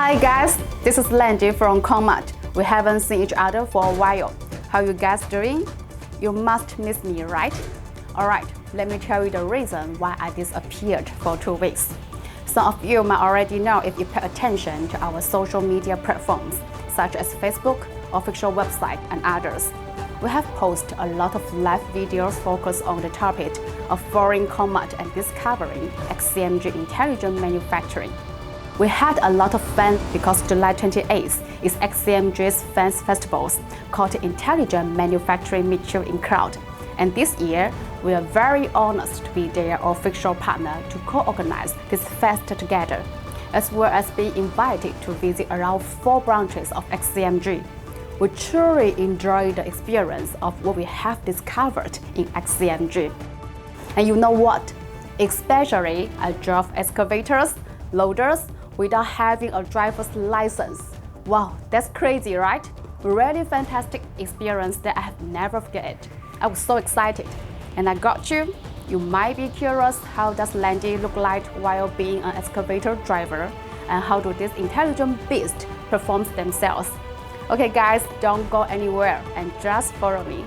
Hi guys, this is Landy from Comat. We haven't seen each other for a while. How you guys doing? You must miss me, right? Alright, let me tell you the reason why I disappeared for 2 weeks. Some of you might already know if you pay attention to our social media platforms, such as Facebook, official website, and others. We have posted a lot of live videos focused on the topic of foreign Comat and discovering XCMG intelligent manufacturing. We had a lot of fun because July 28th is XCMG's fans festivals called Intelligent Manufacturing Meet You in Cloud. And this year, we are very honored to be their official partner to co-organize this fest together, as well as being invited to visit around 4 branches of XCMG. We truly enjoy the experience of what we have discovered in XCMG. And you know what? Especially I drove excavators, loaders, without having a driver's license. Wow, that's crazy, right? Really fantastic experience that I have never forget. I was so excited. And I got you. You might be curious, how does Landy look like while being an excavator driver? And how do these intelligent beasts perform themselves? Okay guys, don't go anywhere and just follow me.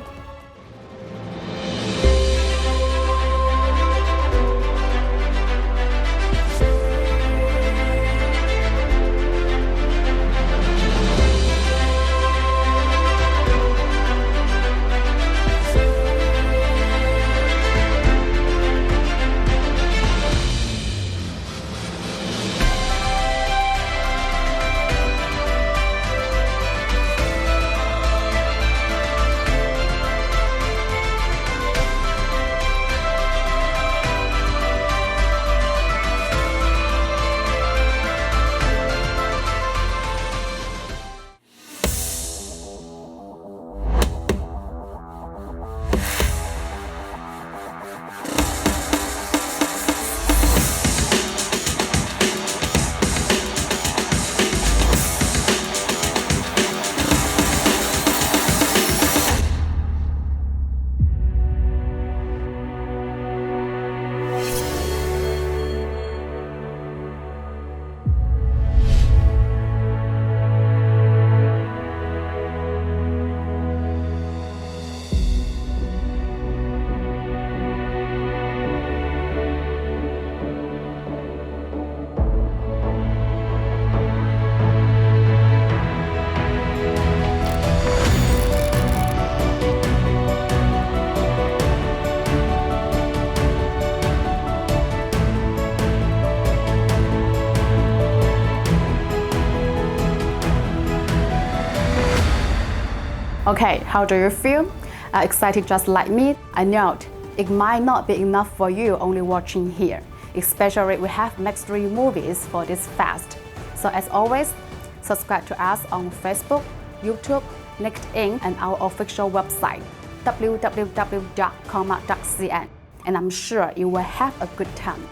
Okay, how do you feel? Excited just like me? I know it might not be enough for you only watching here. Especially we have next 3 movies for this fest. So as always, subscribe to us on Facebook, YouTube, LinkedIn, and our official website, www.comat.cn. And I'm sure you will have a good time.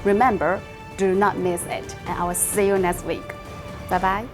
Remember, do not miss it, and I will see you next week. Bye-bye.